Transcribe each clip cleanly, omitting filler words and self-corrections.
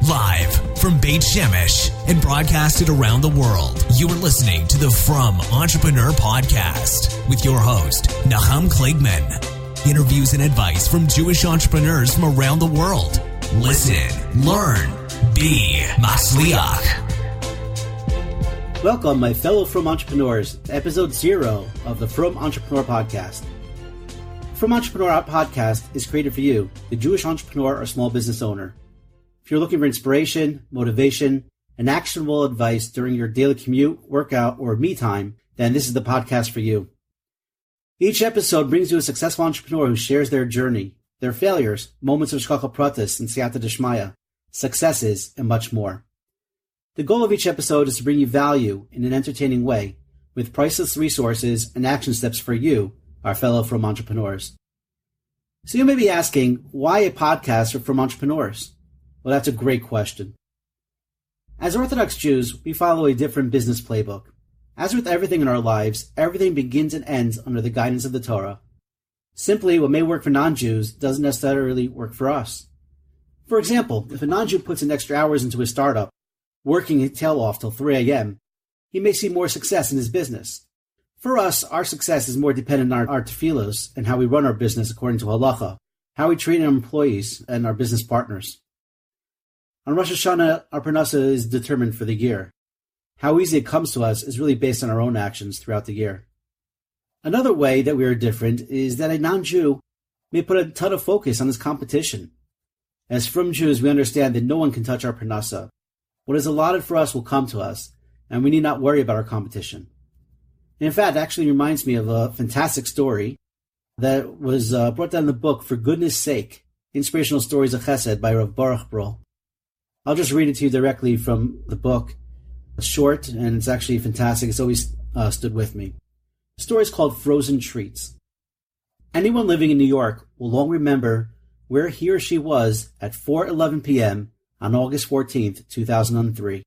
Live from Beit Shemesh and broadcasted around the world, you are listening to the Frum Entrepreneur podcast with your host, Nachum Kligman. Interviews and advice from Jewish entrepreneurs from around the world. Listen, learn, be Matzliach. Welcome, my fellow Frum Entrepreneurs, to episode 0 of the Frum Entrepreneur podcast. Frum Entrepreneur podcast is created for you, the Jewish entrepreneur or small business owner. If you're looking for inspiration, motivation, and actionable advice during your daily commute, workout, or me time, then this is the podcast for you. Each episode brings you a successful entrepreneur who shares their journey, their failures, moments of shkachah pratis and siyata d'shmaya, successes, and much more. The goal of each episode is to bring you value in an entertaining way, with priceless resources and action steps for you, our fellow Frum entrepreneurs. So you may be asking, why a podcast for Frum entrepreneurs? Well, that's a great question. As Orthodox Jews, we follow a different business playbook. As with everything in our lives, everything begins and ends under the guidance of the Torah. Simply, what may work for non-Jews doesn't necessarily work for us. For example, if a non-Jew puts in extra hours into his startup, working his tail off till 3 a.m., he may see more success in his business. For us, our success is more dependent on our tefillos and how we run our business according to halacha, how we treat our employees and our business partners. On Rosh Hashanah, our parnasa is determined for the year. How easy it comes to us is really based on our own actions throughout the year. Another way that we are different is that a non-Jew may put a ton of focus on his competition. As Frum Jews, we understand that no one can touch our parnasa. What is allotted for us will come to us, and we need not worry about our competition. In fact, it actually reminds me of a fantastic story that was brought down in the book For Goodness Sake, Inspirational Stories of Chesed by Rav Baruch Brol. I'll just read it to you directly from the book. It's short, and it's actually fantastic. It's always stood with me. The story is called Frozen Treats. Anyone living in New York will long remember where he or she was at 4:11 p.m. on August 14th, 2003.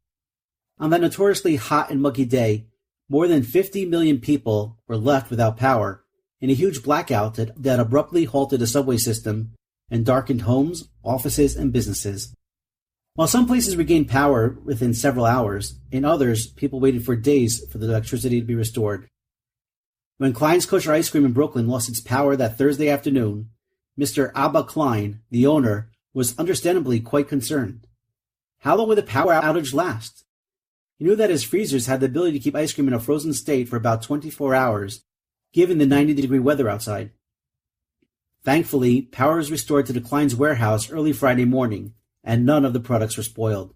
On that notoriously hot and muggy day, more than 50 million people were left without power in a huge blackout that abruptly halted the subway system and darkened homes, offices, and businesses. While some places regained power within several hours, in others, people waited for days for the electricity to be restored. When Klein's Kosher Ice Cream in Brooklyn lost its power that Thursday afternoon, Mr. Abba Klein, the owner, was understandably quite concerned. How long would the power outage last? He knew that his freezers had the ability to keep ice cream in a frozen state for about 24 hours, given the 90-degree weather outside. Thankfully, power was restored to the Klein's warehouse early Friday morning, and none of the products were spoiled.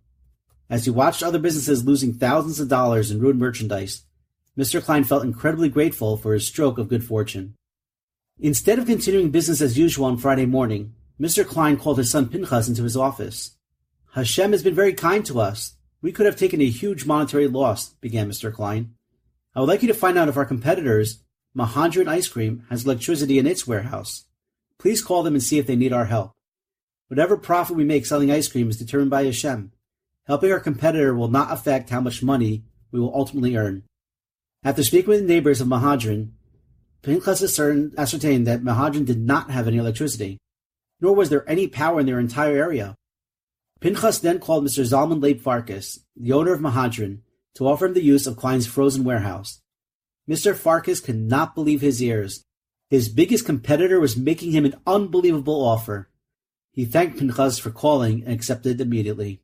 As he watched other businesses losing thousands of dollars in ruined merchandise, Mr. Klein felt incredibly grateful for his stroke of good fortune. Instead of continuing business as usual on Friday morning, Mr. Klein called his son Pinchas into his office. "Hashem has been very kind to us. We could have taken a huge monetary loss," began Mr. Klein. "I would like you to find out if our competitors, Mahadran Ice Cream, has electricity in its warehouse. Please call them and see if they need our help. Whatever profit we make selling ice cream is determined by Hashem. Helping our competitor will not affect how much money we will ultimately earn." After speaking with the neighbors of Mahadran, Pinchas ascertained that Mahadran did not have any electricity, nor was there any power in their entire area. Pinchas then called Mr. Zalman Leib Farkas, the owner of Mahadran, to offer him the use of Klein's frozen warehouse. Mr. Farkas could not believe his ears. His biggest competitor was making him an unbelievable offer. He thanked Pinchas for calling and accepted immediately.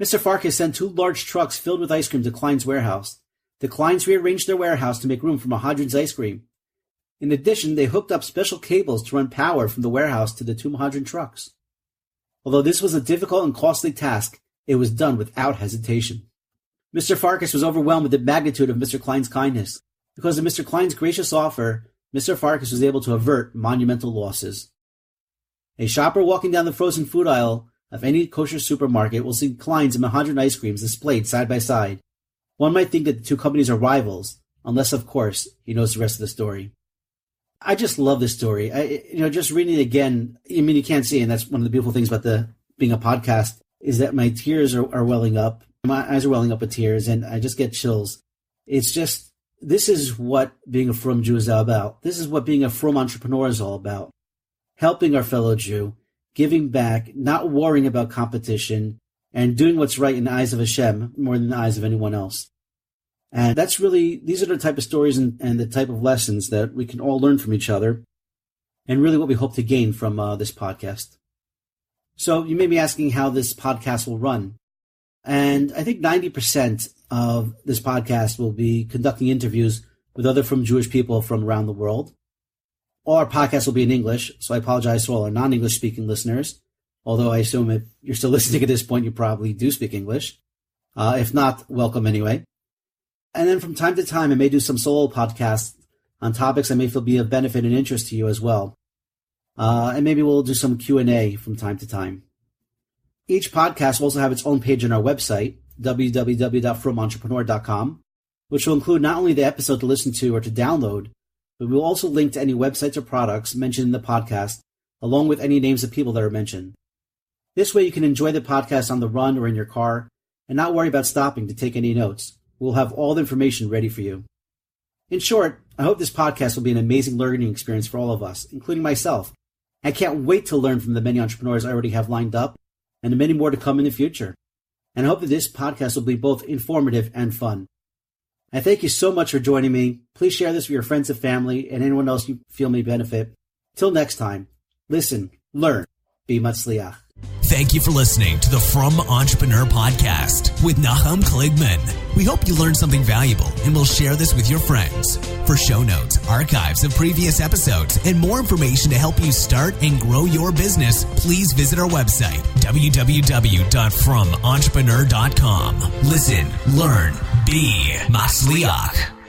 Mr. Farkas sent 2 large trucks filled with ice cream to Klein's warehouse. The Kleins rearranged their warehouse to make room for Mahadran's ice cream. In addition, they hooked up special cables to run power from the warehouse to the 2 Mahadran trucks. Although this was a difficult and costly task, it was done without hesitation. Mr. Farkas was overwhelmed with the magnitude of Mr. Klein's kindness. Because of Mr. Klein's gracious offer, Mr. Farkas was able to avert monumental losses. A shopper walking down the frozen food aisle of any kosher supermarket will see Klein's and Mahadran ice creams displayed side by side. One might think that the 2 companies are rivals, unless, of course, he knows the rest of the story. I just love this story. Just reading it again, you can't see, and that's one of the beautiful things about being a podcast, is that my tears are welling up. My eyes are welling up with tears, and I just get chills. It's just, this is what being a Frum Jew is all about. This is what being a Frum Entrepreneur is all about. Helping our fellow Jew, giving back, not worrying about competition, and doing what's right in the eyes of Hashem more than the eyes of anyone else. And these are the type of stories and the type of lessons that we can all learn from each other, and really what we hope to gain from this podcast. So you may be asking how this podcast will run. And I think 90% of this podcast will be conducting interviews with other Frum Jewish people from around the world. All our podcasts will be in English, so I apologize to all our non-English speaking listeners. Although I assume if you're still listening at this point, you probably do speak English. If not, welcome anyway. And then from time to time, I may do some solo podcasts on topics I may feel be of benefit and interest to you as well. And maybe we'll do some Q&A from time to time. Each podcast will also have its own page on our website, www.frumentrepreneur.com, which will include not only the episode to listen to or to download, but we will also link to any websites or products mentioned in the podcast, along with any names of people that are mentioned. This way you can enjoy the podcast on the run or in your car and not worry about stopping to take any notes. We'll have all the information ready for you. In short, I hope this podcast will be an amazing learning experience for all of us, including myself. I can't wait to learn from the many entrepreneurs I already have lined up and the many more to come in the future. And I hope that this podcast will be both informative and fun. I thank you so much for joining me. Please share this with your friends and family and anyone else you feel may benefit. Till next time, listen, learn, be matzliach. Thank you for listening to the Frum Entrepreneur Podcast with Nachum Kligman. We hope you learned something valuable and will share this with your friends. For show notes, archives of previous episodes, and more information to help you start and grow your business, please visit our website, www.frumentrepreneur.com. Listen, learn, be matzliach.